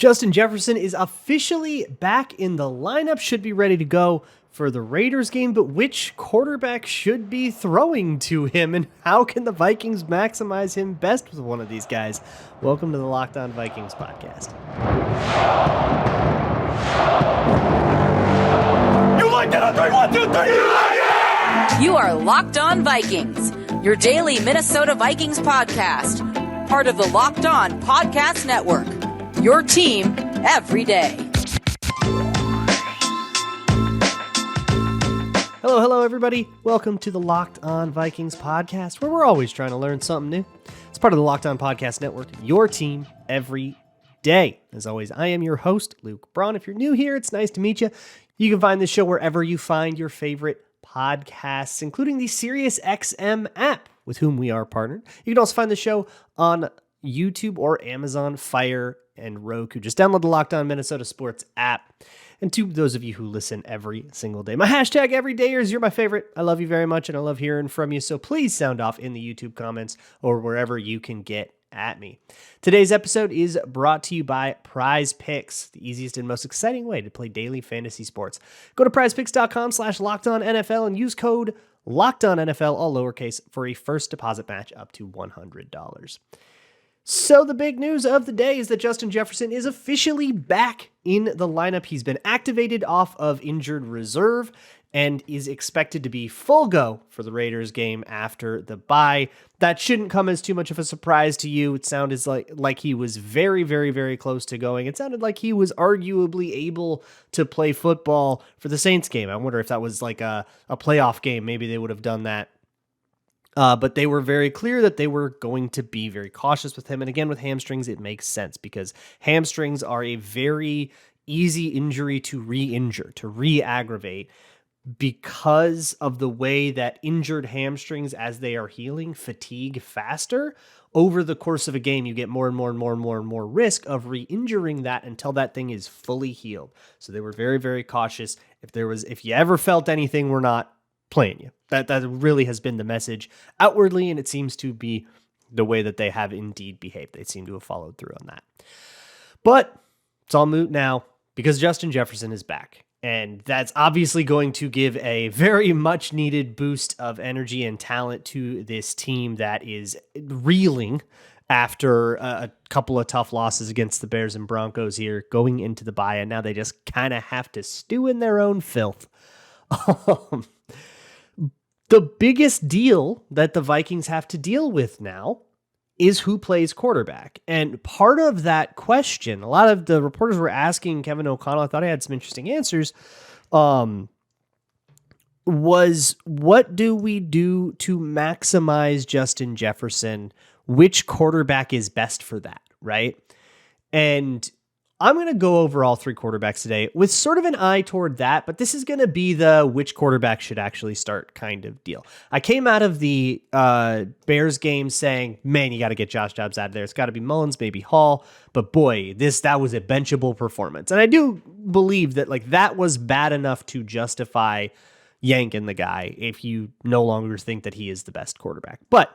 Justin Jefferson is officially back in the lineup, should be ready to go for the Raiders game, but which quarterback should be throwing to him, and how can the Vikings maximize him best with one of these guys? Welcome to the Locked On Vikings podcast. You like that on 3, 1, 2, 3, you like it! You are Locked On Vikings, your daily Minnesota Vikings podcast, part of the Locked On Podcast Network, your team every day. Hello, everybody. Welcome to the Locked On Vikings podcast, where we're always trying to learn something new. It's part of the Locked On Podcast Network, your team every day. As always, I am your host, Luke Braun. If you're new here, it's nice to meet you. You can find this show wherever you find your favorite podcasts, including the SiriusXM app, with whom we are partnered. You can also find the show on YouTube or Amazon Fire and Roku. Just download the Locked On Minnesota Sports app. And to those of you who listen every single day, my hashtag everydayers, you're my favorite. I love you very much, and I love hearing from you. So please sound off in the YouTube comments or wherever you can get at me. Today's episode is brought to you by PrizePicks, the easiest and most exciting way to play daily fantasy sports. Go to prizepicks.com/LockedOnNFL and use code LockedOnNFL, all lowercase, for a first deposit match up to $100. So the big news of the day is that Justin Jefferson is officially back in the lineup. He's been activated off of injured reserve and is expected to be full go for the Raiders game after the bye. That shouldn't come as too much of a surprise to you. It sounded like he was very, very, very close to going. It sounded like he was arguably able to play football for the Saints game. I wonder if that was like a playoff game. Maybe they would have done that. But they were very clear that they were going to be very cautious with him. And again, with hamstrings, it makes sense because hamstrings are a very easy injury to re-injure, to re-aggravate, because of the way that injured hamstrings, as they are healing, fatigue faster. Over the course of a game, you get more and more risk of re-injuring that until that thing is fully healed. So they were very, very cautious. If you ever felt anything, we're not playing you. That really has been the message outwardly, and it seems to be the way that they have indeed behaved. They seem to have followed through on that. But it's all moot now because Justin Jefferson is back, and that's obviously going to give a very much needed boost of energy and talent to this team that is reeling after a couple of tough losses against the Bears and Broncos here going into the bye, and now they just kind of have to stew in their own filth. The biggest deal that the Vikings have to deal with now is who plays quarterback. And part of that question, a lot of the reporters were asking Kevin O'Connell, I thought I had some interesting answers, was what do we do to maximize Justin Jefferson? Which quarterback is best for that, right? And I'm going to go over all three quarterbacks today with sort of an eye toward that, but this is going to be the which quarterback should actually start kind of deal. I came out of the Bears game saying, man, you got to get Josh Dobbs out of there. It's got to be Mullens, maybe Hall, but boy, that was a benchable performance. And I do believe that that was bad enough to justify yanking the guy if you no longer think that he is the best quarterback. But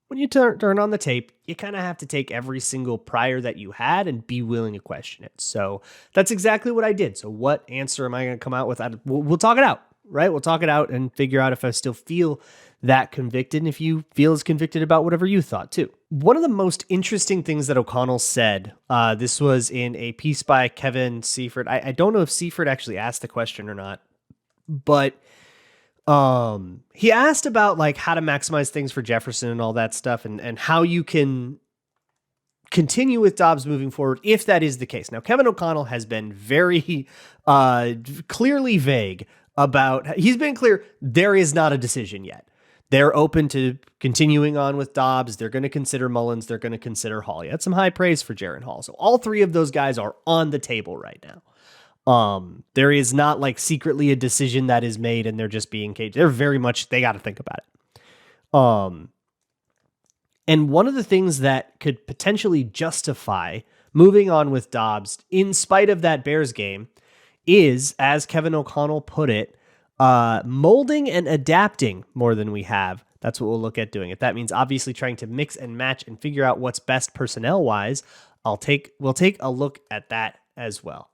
when you turn on the tape, you kind of have to take every single prior that you had and be willing to question it. So that's exactly what I did. So what answer am I going to come out with? We'll talk it out, right? We'll talk it out and figure out if I still feel that convicted and if you feel as convicted about whatever you thought too. One of the most interesting things that O'Connell said, this was in a piece by Kevin Seifert. I don't know if Seifert actually asked the question or not, but he asked about how to maximize things for Jefferson and all that stuff and how you can continue with Dobbs moving forward if that is the case. Now, Kevin O'Connell has been very clearly vague about, he's been clear, there is not a decision yet. They're open to continuing on with Dobbs. They're going to consider Mullens. They're going to consider Hall. He had some high praise for Jaren Hall. So all three of those guys are on the table right now. There is not secretly a decision that is made and they're just being caged. They're very much, they got to think about it. And one of the things that could potentially justify moving on with Dobbs in spite of that Bears game is, as Kevin O'Connell put it, molding and adapting more than we have. That's what we'll look at doing. If that means obviously trying to mix and match and figure out what's best personnel wise, we'll take a look at that as well.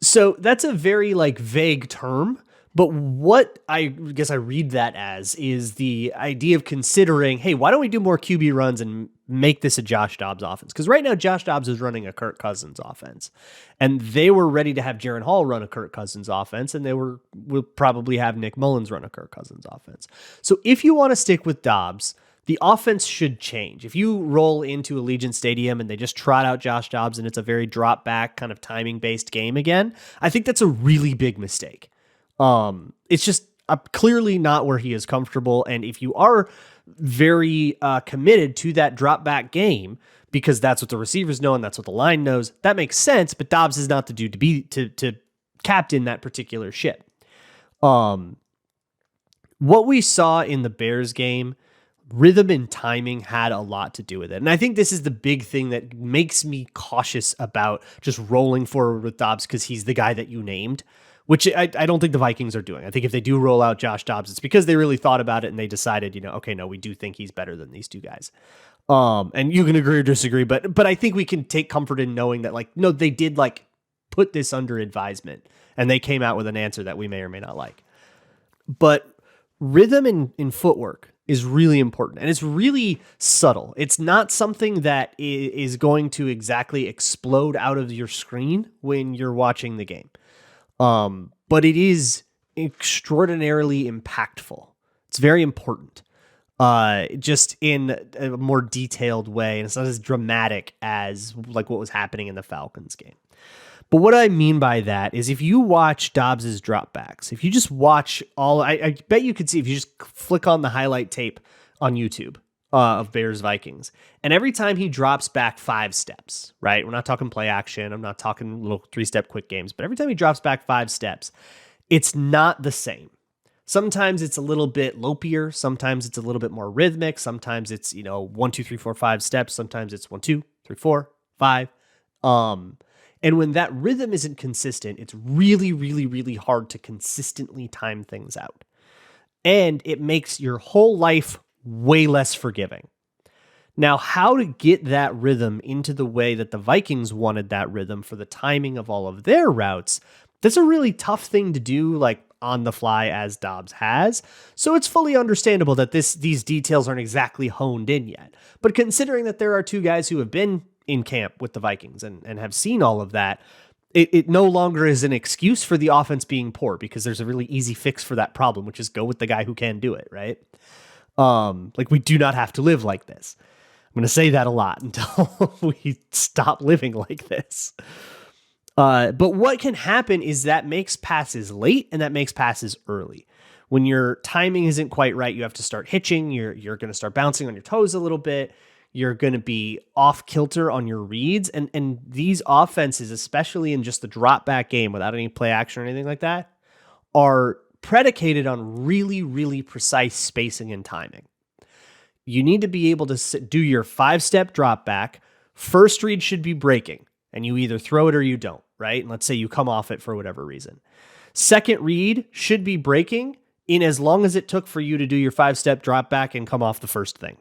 So that's a very vague term, but what I guess I read that as is the idea of considering, hey, why don't we do more QB runs and make this a Josh Dobbs offense? Because right now Josh Dobbs is running a Kirk Cousins offense, and they were ready to have Jaren Hall run a Kirk Cousins offense, and will probably have Nick Mullens run a Kirk Cousins offense. So if you want to stick with Dobbs, the offense should change. If you roll into Allegiant Stadium and they just trot out Josh Dobbs and it's a very drop back kind of timing based game again, I think that's a really big mistake. It's just clearly not where he is comfortable. And if you are very committed to that drop back game, because that's what the receivers know and that's what the line knows, that makes sense. But Dobbs is not the dude to be to captain that particular ship. What we saw in the Bears game, rhythm and timing had a lot to do with it. And I think this is the big thing that makes me cautious about just rolling forward with Dobbs, because he's the guy that you named, which I don't think the Vikings are doing. I think if they do roll out Josh Dobbs, it's because they really thought about it and they decided, okay, no, we do think he's better than these two guys. And you can agree or disagree, but I think we can take comfort in knowing that, no, they did put this under advisement and they came out with an answer that we may or may not like. But rhythm in footwork is really important, and it's really subtle. It's not something that is going to exactly explode out of your screen when you're watching the game. But it is extraordinarily impactful. It's very important, just in a more detailed way. And it's not as dramatic as what was happening in the Falcons game. But what I mean by that is if you watch Dobbs's dropbacks, if you just watch I bet you could see if you just flick on the highlight tape on YouTube of Bears Vikings, and every time he drops back 5 steps, right? We're not talking play action. I'm not talking little 3-step quick games, but every time he drops back 5 steps, it's not the same. Sometimes it's a little bit lopier. Sometimes it's a little bit more rhythmic. Sometimes it's, 1, 2, 3, 4, 5 steps. Sometimes it's 1, 2, 3, 4, 5. And when that rhythm isn't consistent, it's really, really, really hard to consistently time things out. And it makes your whole life way less forgiving. Now, how to get that rhythm into the way that the Vikings wanted that rhythm for the timing of all of their routes, that's a really tough thing to do, on the fly as Dobbs has. So it's fully understandable that these details aren't exactly honed in yet. But considering that there are two guys who have been in camp with the Vikings and have seen all of that, it no longer is an excuse for the offense being poor, because there's a really easy fix for that problem, which is go with the guy who can do it, right? We do not have to live like this. I'm going to say that a lot until we stop living like this. But what can happen is that makes passes late and that makes passes early. When your timing isn't quite right, you have to start hitching. You're going to start bouncing on your toes a little bit. You're going to be off kilter on your reads. And these offenses, especially in just the drop back game without any play action or anything like that, are predicated on really, really precise spacing and timing. You need to be able to do your 5-step drop back. First read should be breaking, and you either throw it or you don't, right? And let's say you come off it for whatever reason. Second read should be breaking in as long as it took for you to do your 5-step drop back and come off the first thing.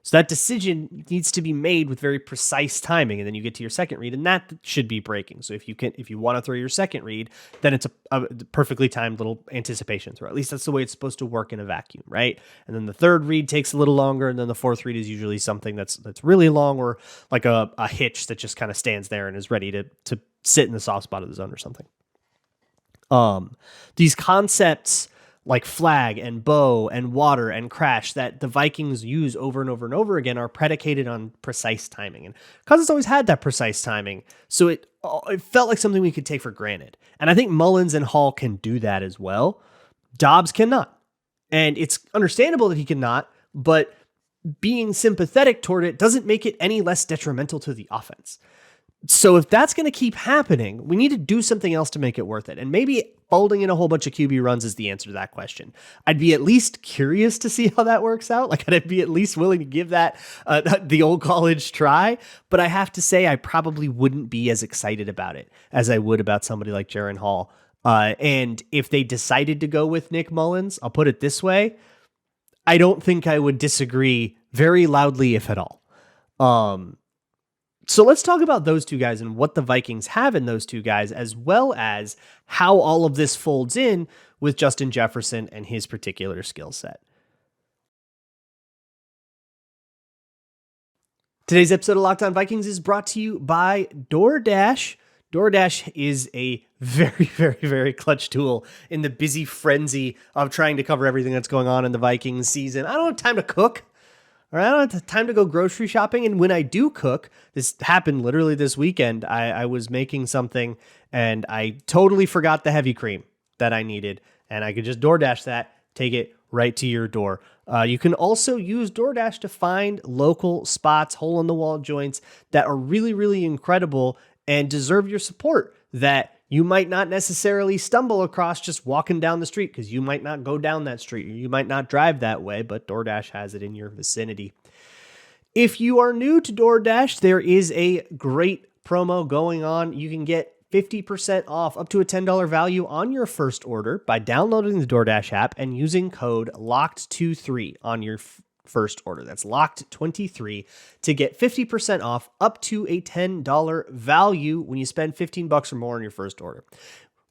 So that decision needs to be made with very precise timing, and then you get to your second read, and that should be breaking. So if you want to throw your second read, then it's a perfectly timed little anticipation throw. At least that's the way it's supposed to work in a vacuum, right? And then the third read takes a little longer, and then the fourth read is usually something that's really long, or like a hitch that just kind of stands there and is ready to sit in the soft spot of the zone or something. These concepts like flag and bow and water and crash that the Vikings use over and over and over again are predicated on precise timing. And Cousins always had that precise timing, so it felt like something we could take for granted. And I think Mullens and Hall can do that as well. Dobbs cannot. And it's understandable that he cannot, but being sympathetic toward it doesn't make it any less detrimental to the offense. So if that's going to keep happening, we need to do something else to make it worth it. And maybe folding in a whole bunch of QB runs is the answer to that question. I'd be at least curious to see how that works out. I'd be at least willing to give that the old college try. But I have to say, I probably wouldn't be as excited about it as I would about somebody like Jaren Hall. And if they decided to go with Nick Mullens, I'll put it this way, I don't think I would disagree very loudly, if at all. So let's talk about those two guys and what the Vikings have in those two guys, as well as how all of this folds in with Justin Jefferson and his particular skill set. Today's episode of Locked On Vikings is brought to you by DoorDash. DoorDash is a very, very, very clutch tool in the busy frenzy of trying to cover everything that's going on in the Vikings season. I don't have time to cook, or I don't have time to go grocery shopping. And when I do cook, this happened literally this weekend. I was making something and I totally forgot the heavy cream that I needed. And I could just DoorDash that, take it right to your door. You can also use DoorDash to find local spots, hole-in-the-wall joints that are really, really incredible and deserve your support, that you might not necessarily stumble across just walking down the street, because you might not go down that street, or you might not drive that way, but DoorDash has it in your vicinity. If you are new to DoorDash, there is a great promo going on. You can get 50% off up to a $10 value on your first order by downloading the DoorDash app and using code LOCKED23 on your first order. That's LOCKED23 to get 50% off up to a $10 value when you spend $15 or more on your first order.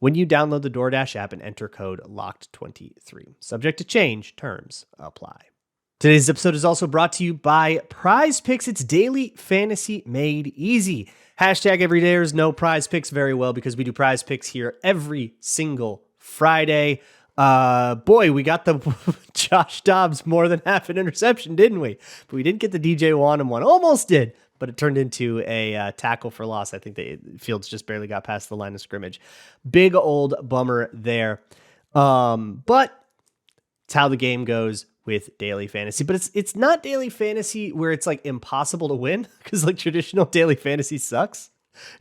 When you download the DoorDash app and enter code LOCKED23. Subject to change, terms apply. Today's episode is also brought to you by PrizePicks. It's daily fantasy made easy. Hashtag everydayers know PrizePicks very well because we do PrizePicks here every single Friday. Boy, we got the Josh Dobbs more than half an interception, didn't we? But we didn't get the DJ Wanham one. Almost did, but it turned into a tackle for loss. I think the Fields just barely got past the line of scrimmage. Big old bummer there. But it's how the game goes with daily fantasy. But it's not daily fantasy where it's like impossible to win, because like traditional daily fantasy sucks.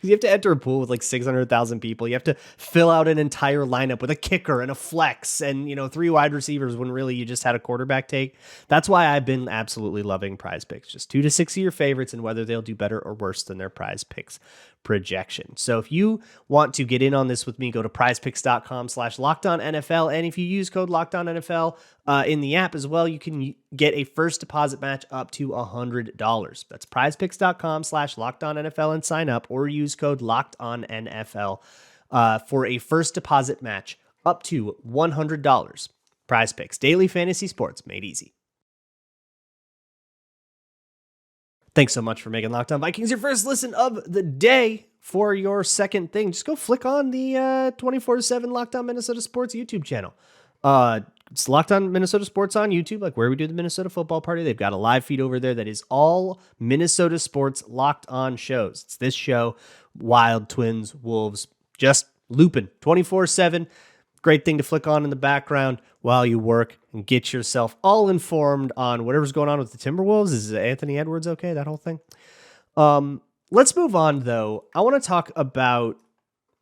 You have to enter a pool with like 600,000 people. You have to fill out an entire lineup with a kicker and a flex and, 3 wide receivers when really you just had a quarterback take. That's why I've been absolutely loving PrizePicks. Just 2 to 6 of your favorites and whether they'll do better or worse than their PrizePicks projection. So if you want to get in on this with me, go to prizepicks.com/LockedOnNFL. And if you use code LockedOnNFL in the app as well, you can get a first deposit match up to $100. That's prizepicks.com/LockedOnNFL and sign up, or use code LockedOnNFL for a first deposit match up to $100. PrizePicks, daily fantasy sports made easy. Thanks so much for making Locked On Vikings your first listen of the day. For your second thing, just go flick on the 24/7 Locked On Minnesota Sports YouTube channel. It's Locked On Minnesota Sports on YouTube, like where we do the Minnesota football party. They've got a live feed over there that is all Minnesota sports Locked On shows. It's this show, Wild, Twins, Wolves, just looping 24/7. Great thing to flick on in the background while you work and get yourself all informed on whatever's going on with the Timberwolves. Is Anthony Edwards okay? That whole thing. Let's move on, though. I want to talk about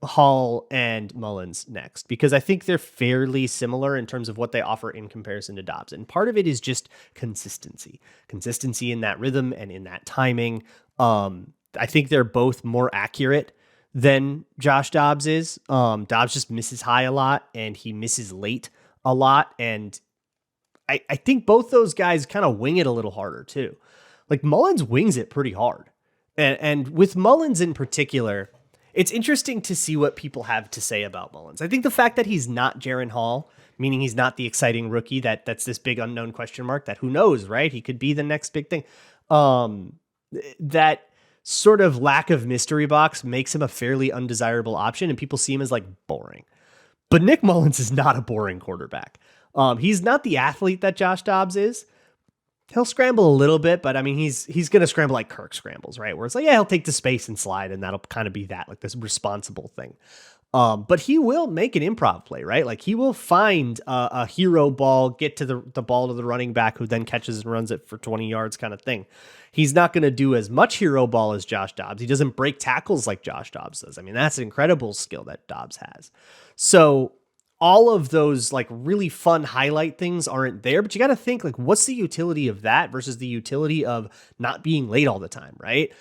Hall and Mullens next, because I think they're fairly similar in terms of what they offer in comparison to Dobbs. And part of it is just consistency in that rhythm and in that timing. I think they're both more accurate than Josh Dobbs is. Dobbs just misses high a lot and he misses late a lot. And I think both those guys kind of wing it a little harder too. Like Mullens wings it pretty hard. And with Mullens in particular, it's interesting to see what people have to say about Mullens. I think the fact that he's not Jaren Hall, meaning he's not the exciting rookie that's this big unknown question mark that who knows, right? He could be the next big thing. That sort of lack of mystery box makes him a fairly undesirable option, and people see him as like boring. But Nick Mullens is not a boring quarterback. He's not the athlete that Josh Dobbs is. He'll scramble a little bit, but I mean, he's going to scramble like Kirk scrambles, right? Where it's like, yeah, he'll take the space and slide, and that'll kind of be that, like this responsible thing. But he will make an improv play, right? Like he will find a hero ball, get to the ball to the running back, who then catches and runs it for 20 yards kind of thing. He's not going to do as much hero ball as Josh Dobbs. He doesn't break tackles like Josh Dobbs does. I mean, that's an incredible skill that Dobbs has. So all of those like really fun highlight things aren't there, but you got to think like, what's the utility of that versus the utility of not being late all the time, right?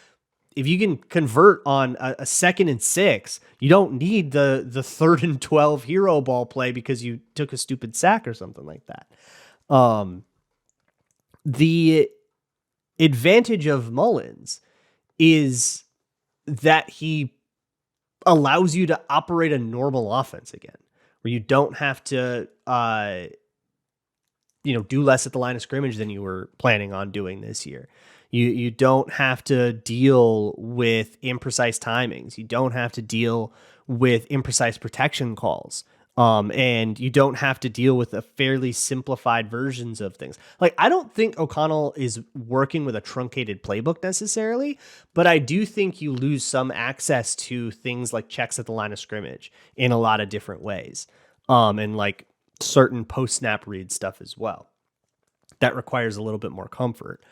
If you can convert on a 2nd and 6, you don't need the 3rd and 12 hero ball play because you took a stupid sack or something like that. The advantage of Mullens is that he allows you to operate a normal offense again, where you don't have to, do less at the line of scrimmage than you were planning on doing this year. You don't have to deal with imprecise timings. You don't have to deal with imprecise protection calls. And you don't have to deal with a fairly simplified versions of things. Like, I don't think O'Connell is working with a truncated playbook necessarily, but I do think you lose some access to things like checks at the line of scrimmage in a lot of different ways. And like certain post-snap read stuff as well. That requires a little bit more comfort.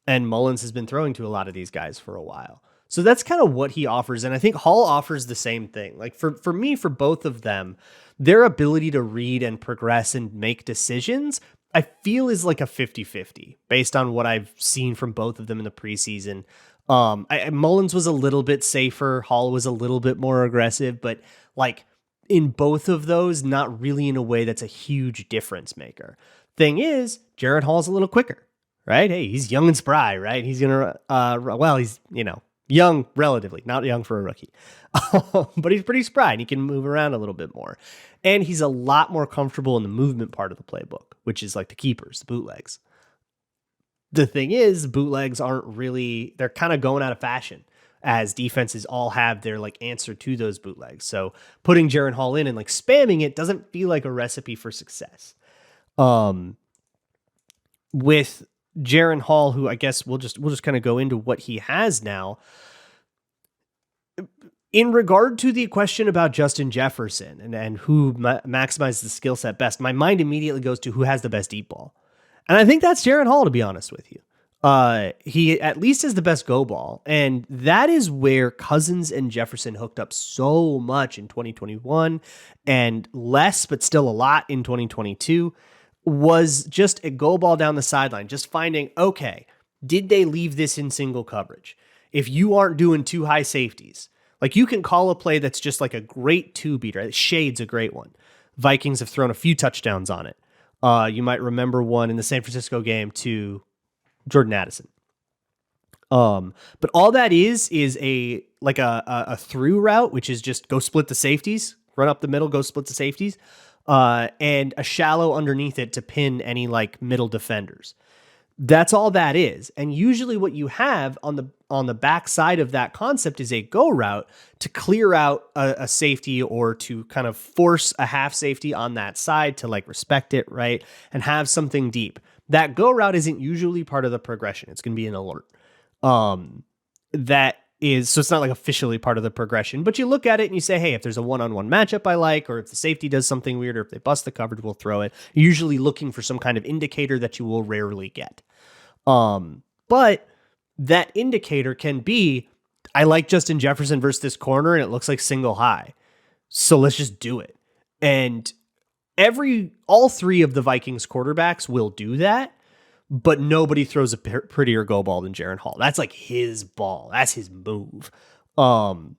And Mullens has been throwing to a lot of these guys for a while. So that's kind of what he offers. And I think Hall offers the same thing. Like for me, for both of them, their ability to read and progress and make decisions, I feel is like a 50-50 based on what I've seen from both of them in the preseason. Mullens was a little bit safer. Hall was a little bit more aggressive, but like in both of those, not really in a way that's a huge difference maker. Thing is, Jaren Hall's a little quicker, right? Hey, he's young and spry, right? He's going to, he's, young relatively, not young for a rookie, but he's pretty spry and he can move around a little bit more. And he's a lot more comfortable in the movement part of the playbook, which is like the keepers, the bootlegs. The thing is, bootlegs aren't really, they're kind of going out of fashion as defenses all have their like answer to those bootlegs. So putting Jaren Hall in and like spamming it doesn't feel like a recipe for success. With Jaren Hall, who I guess we'll just kind of go into what he has now. In regard to the question about Justin Jefferson and who maximizes the skill set best, my mind immediately goes to who has the best deep ball. And I think that's Jaren Hall, to be honest with you. He at least has the best go ball. And that is where Cousins and Jefferson hooked up so much in 2021 and less, but still a lot in 2022. Was just a go ball down the sideline, just finding, okay, did they leave this in single coverage? If you aren't doing too high safeties, like you can call a play that's just like a great two beater. Shade's a great one. Vikings have thrown a few touchdowns on it. You might remember one in the San Francisco game to Jordan Addison. But all that is a through route, which is just go split the safeties, run up the middle, go split the safeties. And a shallow underneath it to pin any like middle defenders. That's all that is. And usually what you have on the back side of that concept is a go route to clear out a safety or to kind of force a half safety on that side to like respect it, right? And have something deep. That go route isn't usually part of the progression. It's going to be an alert. So it's not like officially part of the progression, but you look at it and you say, hey, if there's a one-on-one matchup I like, or if the safety does something weird, or if they bust the coverage, we'll throw it. You're usually looking for some kind of indicator that you will rarely get. But that indicator can be, I like Justin Jefferson versus this corner and it looks like single high. So let's just do it. And all three of the Vikings quarterbacks will do that. But nobody throws a prettier go ball than Jaren Hall. That's like his ball. That's his move. And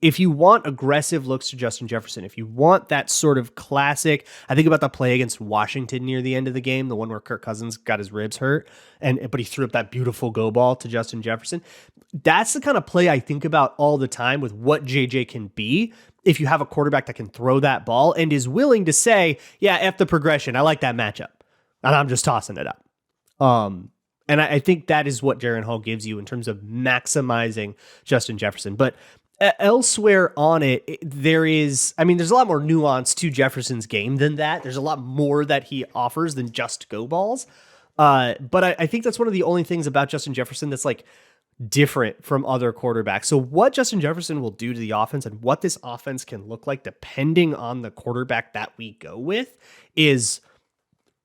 if you want aggressive looks to Justin Jefferson, if you want that sort of classic, I think about the play against Washington near the end of the game, the one where Kirk Cousins got his ribs hurt, but he threw up that beautiful go ball to Justin Jefferson. That's the kind of play I think about all the time with what JJ can be. If you have a quarterback that can throw that ball and is willing to say, yeah, F the progression. I like that matchup. And I'm just tossing it up. And I think that is what Jaren Hall gives you in terms of maximizing Justin Jefferson. But elsewhere on it, there's a lot more nuance to Jefferson's game than that. There's a lot more that he offers than just go balls. But I think that's one of the only things about Justin Jefferson that's like different from other quarterbacks. So what Justin Jefferson will do to the offense and what this offense can look like depending on the quarterback that we go with is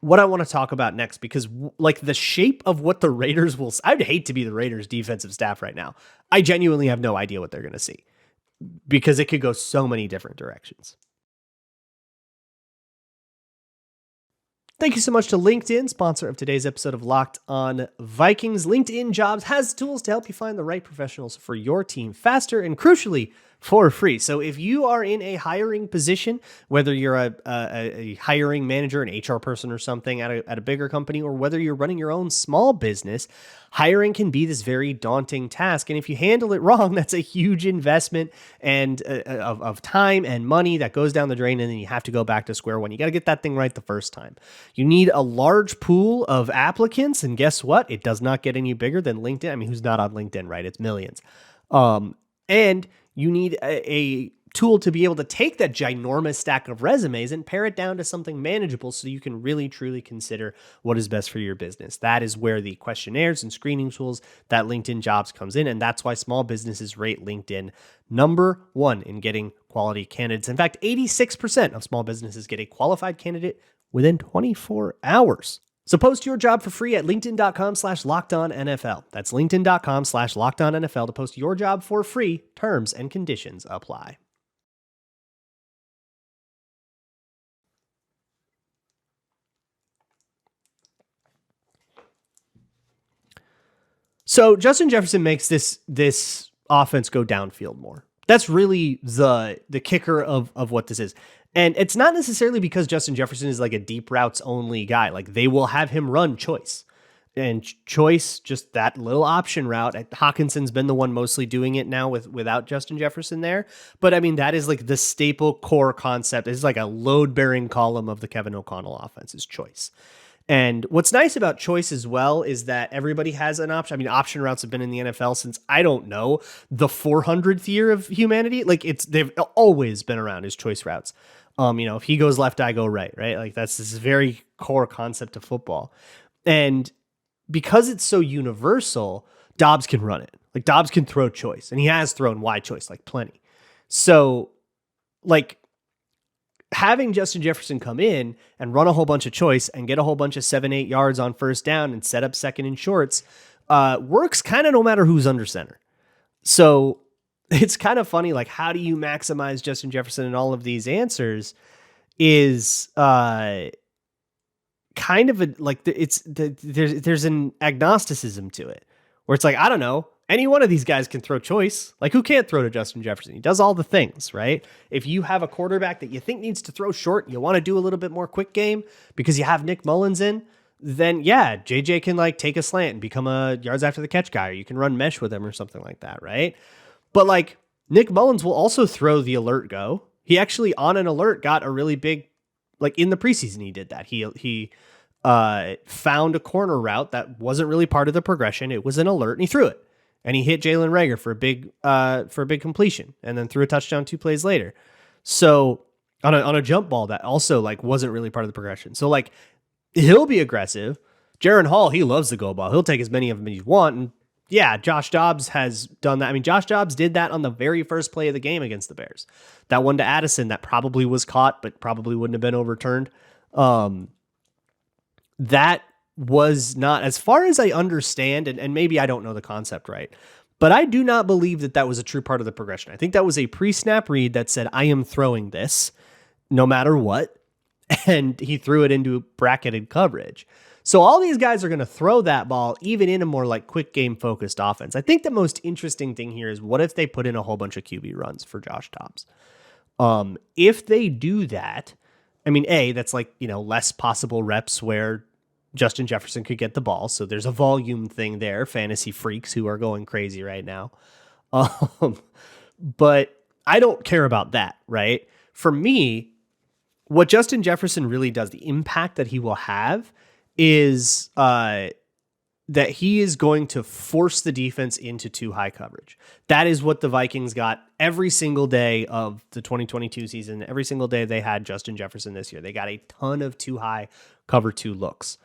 what I want to talk about next, because like the shape of what the Raiders will, I'd hate to be the Raiders defensive staff right now. I genuinely have no idea what they're going to see because it could go so many different directions. Thank you so much to LinkedIn, sponsor of today's episode of Locked On Vikings. LinkedIn Jobs has tools to help you find the right professionals for your team faster and crucially for free. So if you are in a hiring position, whether you're a hiring manager, an HR person or something at a bigger company, or whether you're running your own small business, hiring can be this very daunting task. And if you handle it wrong, that's a huge investment and of time and money that goes down the drain. And then you have to go back to square one. You got to get that thing right the first time. You need a large pool of applicants. And guess what? It does not get any bigger than LinkedIn. I mean, who's not on LinkedIn, right? It's millions. And you need a tool to be able to take that ginormous stack of resumes and pare it down to something manageable so you can really, truly consider what is best for your business. That is where the questionnaires and screening tools that LinkedIn Jobs comes in. And that's why small businesses rate LinkedIn number one in getting quality candidates. In fact, 86% of small businesses get a qualified candidate within 24 hours. So post your job for free at linkedin.com/lockedonnfl. That's linkedin.com/lockedonnfl to post your job for free. Terms and conditions apply. So Justin Jefferson makes this offense go downfield more. That's really the kicker of what this is. And it's not necessarily because Justin Jefferson is like a deep routes only guy. Like they will have him run choice. And choice, just that little option route. Hawkinson's been the one mostly doing it now without Justin Jefferson there. But I mean, that is like the staple core concept. It's like a load-bearing column of the Kevin O'Connell offense is choice. And what's nice about choice as well is that everybody has an option. I mean, option routes have been in the NFL since, I don't know, the 400th year of humanity. Like they've always been around as choice routes. If he goes left, I go right? Like that's this very core concept of football. And because it's so universal, Dobbs can run it. Like Dobbs can throw choice, and he has thrown wide choice, like plenty. So like having Justin Jefferson come in and run a whole bunch of choice and get a whole bunch of 7-8 yards on first down and set up second and shorts works kind of no matter who's under center. So it's kind of funny, like how do you maximize Justin Jefferson and all of these answers is kind of there's an agnosticism to it where it's like, I don't know, any one of these guys can throw choice. Like who can't throw to Justin Jefferson? He does all the things, right? If you have a quarterback that you think needs to throw short, you want to do a little bit more quick game because you have Nick Mullens in, then yeah, JJ can like take a slant and become a yards after the catch guy, or you can run mesh with him or something like that, right? But like Nick Mullens will also throw the alert go. He actually on an alert got a really big, like in the preseason he did that. He found a corner route that wasn't really part of the progression. It was an alert and he threw it. And he hit Jalen Reagor for a big completion and then threw a touchdown 2 plays later. So on a jump ball that also like wasn't really part of the progression. So like he'll be aggressive. Jaren Hall, he loves the go ball. He'll take as many of them as you want. And yeah, Josh Dobbs has done that. I mean, Josh Dobbs did that on the very first play of the game against the Bears. That one to Addison that probably was caught, but probably wouldn't have been overturned. That was not, as far as I understand, and maybe I don't know the concept right, but I do not believe that was a true part of the progression. I think that was a pre-snap read that said, I am throwing this no matter what. And he threw it into bracketed coverage. So all these guys are going to throw that ball even in a more like quick game focused offense. I think the most interesting thing here is what if they put in a whole bunch of QB runs for Josh Dobbs? If they do that, I mean, that's like, less possible reps where Justin Jefferson could get the ball. So there's a volume thing there, fantasy freaks who are going crazy right now. But I don't care about that, right? For me, what Justin Jefferson really does, the impact that he will have is that he is going to force the defense into too high coverage. That is what the Vikings got every single day of the 2022 season. Every single day they had Justin Jefferson this year. They got a ton of too high cover 2 looks.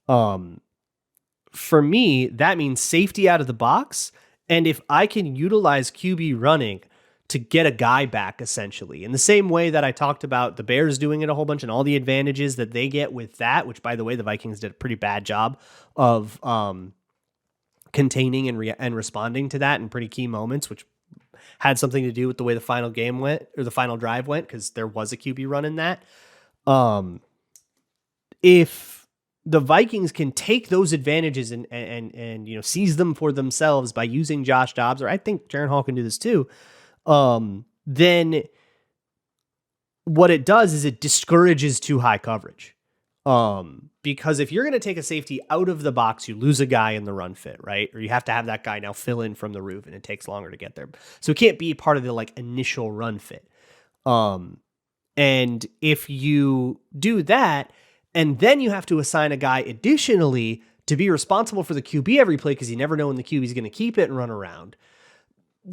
For me, that means safety out of the box. And if I can utilize QB running to get a guy back, essentially, in the same way that I talked about the Bears doing it a whole bunch and all the advantages that they get with that, which, by the way, the Vikings did a pretty bad job of containing and responding to that in pretty key moments, which had something to do with the way the final game went or the final drive went, because there was a QB run in that. If the Vikings can take those advantages and seize them for themselves by using Josh Dobbs, or I think Jaren Hall can do this too, then what it does is it discourages too high coverage. Because if you're going to take a safety out of the box, you lose a guy in the run fit, right? Or you have to have that guy now fill in from the roof, and it takes longer to get there. So it can't be part of the like initial run fit. And if you do that, and then you have to assign a guy additionally to be responsible for the QB every play because you never know when the QB is going to keep it and run around,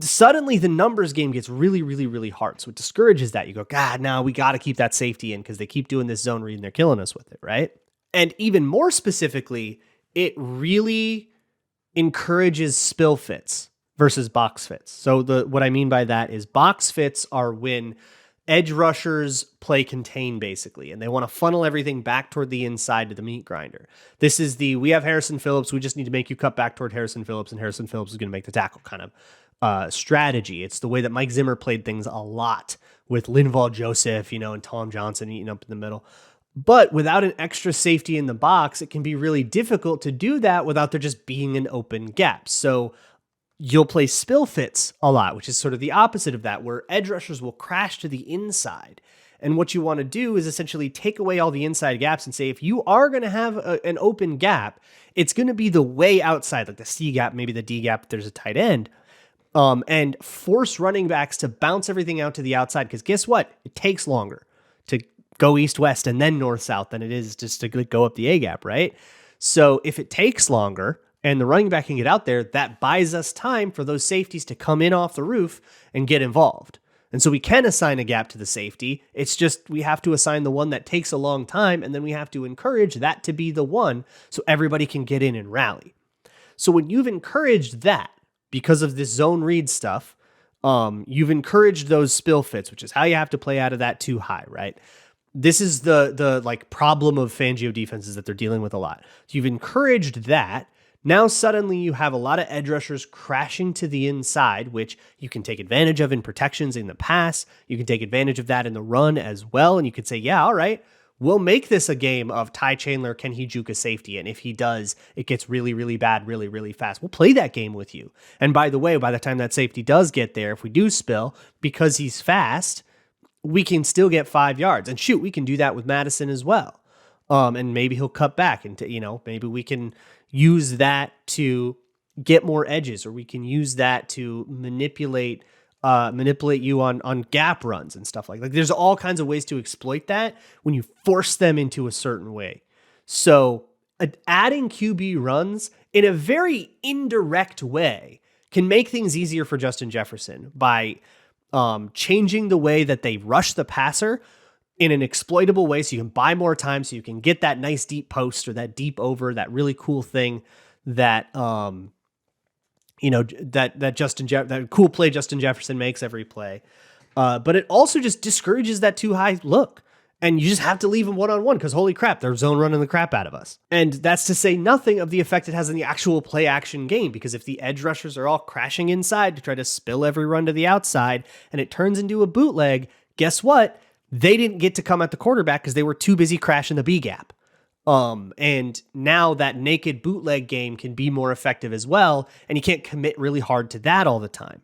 suddenly the numbers game gets really, really, really hard. So it discourages that. You go, God, no, we got to keep that safety in because they keep doing this zone read and they're killing us with it, right? And even more specifically, it really encourages spill fits versus box fits. So what I mean by that is box fits are when edge rushers play contain basically, and they want to funnel everything back toward the inside to the meat grinder. This is we have Harrison Phillips. We just need to make you cut back toward Harrison Phillips, and Harrison Phillips is going to make the tackle kind of strategy. It's the way that Mike Zimmer played things a lot with Linval Joseph, and Tom Johnson eating up in the middle. But without an extra safety in the box, it can be really difficult to do that without there just being an open gap. So you'll play spill fits a lot, which is sort of the opposite of that, where edge rushers will crash to the inside. And what you want to do is essentially take away all the inside gaps and say, if you are going to have an open gap, it's going to be the way outside, like the C gap, maybe the D gap if there's a tight end. And force running backs to bounce everything out to the outside. Because guess what? It takes longer to go east-west and then north-south than it is just to go up the A-gap, right? So if it takes longer and the running back can get out there, that buys us time for those safeties to come in off the roof and get involved. And so we can assign a gap to the safety. It's just we have to assign the one that takes a long time, and then we have to encourage that to be the one so everybody can get in and rally. So when you've encouraged that, because of this zone read stuff, you've encouraged those spill fits, which is how you have to play out of that too high, right? This is the like problem of Fangio defenses that they're dealing with a lot. So you've encouraged that. Now suddenly you have a lot of edge rushers crashing to the inside, which you can take advantage of in protections in the pass. You can take advantage of that in the run as well. And you could say, yeah, all right, we'll make this a game of Ty Chandler, can he juke a safety? And if he does, it gets really, really bad, really, really fast. We'll play that game with you. And by the way, by the time that safety does get there, if we do spill, because he's fast, we can still get 5 yards. And shoot, we can do that with Madison as well. And maybe he'll cut back and, maybe we can use that to get more edges, or we can use that to manipulate you on gap runs and stuff like that. Like, there's all kinds of ways to exploit that when you force them into a certain way. So adding QB runs in a very indirect way can make things easier for Justin Jefferson by changing the way that they rush the passer in an exploitable way so you can buy more time, so you can get that nice deep post or that deep over, that really cool thing that, that cool play Justin Jefferson makes every play. But it also just discourages that too high look. And you just have to leave them one-on-one because holy crap, they're zone running the crap out of us. And that's to say nothing of the effect it has in the actual play action game, because if the edge rushers are all crashing inside to try to spill every run to the outside and it turns into a bootleg, guess what? They didn't get to come at the quarterback because they were too busy crashing the B gap. And now that naked bootleg game can be more effective as well, and you can't commit really hard to that all the time.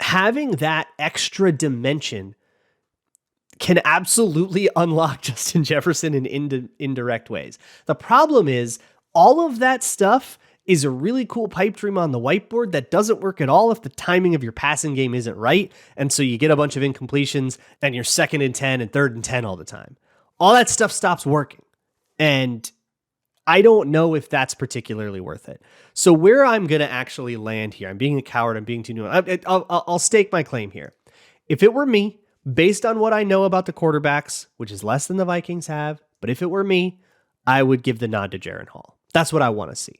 Having that extra dimension can absolutely unlock Justin Jefferson in indirect ways. The problem is all of that stuff is a really cool pipe dream on the whiteboard that doesn't work at all if the timing of your passing game isn't right. And so you get a bunch of incompletions and you're 2nd and 10 and 3rd and 10 all the time. All that stuff stops working. And I don't know if that's particularly worth it. So where I'm going to actually land here, I'm being a coward, I'm being too new. I'll stake my claim here. If it were me, based on what I know about the quarterbacks, which is less than the Vikings have, but if it were me, I would give the nod to Jaren Hall. That's what I want to see.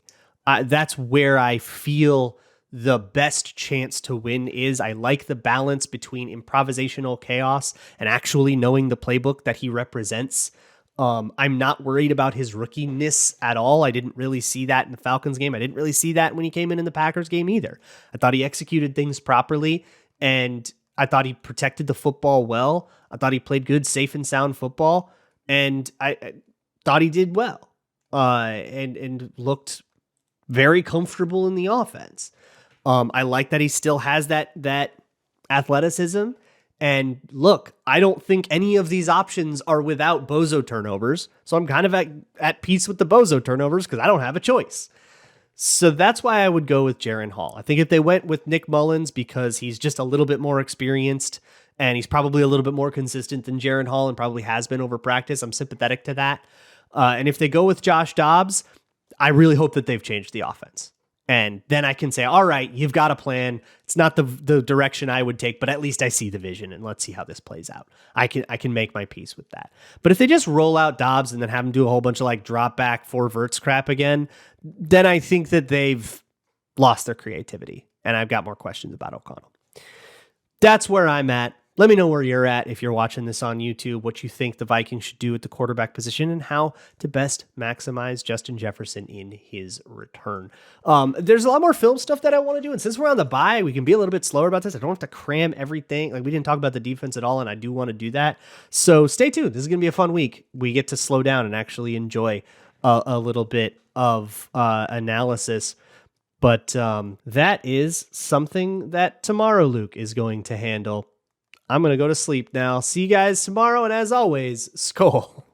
That's where I feel the best chance to win is. I like the balance between improvisational chaos and actually knowing the playbook that he represents. I'm not worried about his rookiness at all. I didn't really see that in the Falcons game. I didn't really see that when he came in the Packers game either. I thought he executed things properly, and I thought he protected the football well. I thought he played good, safe and sound football, and I thought he did well and looked very comfortable in the offense. I like that he still has that athleticism. And look, I don't think any of these options are without bozo turnovers. So I'm kind of at peace with the bozo turnovers because I don't have a choice. So that's why I would go with Jaren Hall. I think if they went with Nick Mullens because he's just a little bit more experienced and he's probably a little bit more consistent than Jaren Hall and probably has been over practice, I'm sympathetic to that. And if they go with Josh Dobbs, I really hope that they've changed the offense. And then I can say, all right, you've got a plan. It's not the direction I would take, but at least I see the vision and let's see how this plays out. I can make my peace with that. But if they just roll out Dobbs and then have him do a whole bunch of like drop back 4 verts crap again, then I think that they've lost their creativity. And I've got more questions about O'Connell. That's where I'm at. Let me know where you're at if you're watching this on YouTube, what you think the Vikings should do at the quarterback position and how to best maximize Justin Jefferson in his return. There's a lot more film stuff that I want to do. And since we're on the bye, we can be a little bit slower about this. I don't have to cram everything. Like we didn't talk about the defense at all, and I do want to do that. So stay tuned. This is going to be a fun week. We get to slow down and actually enjoy a little bit of analysis. But that is something that tomorrow Luke is going to handle. I'm going to go to sleep now. See you guys tomorrow. And as always, Skol.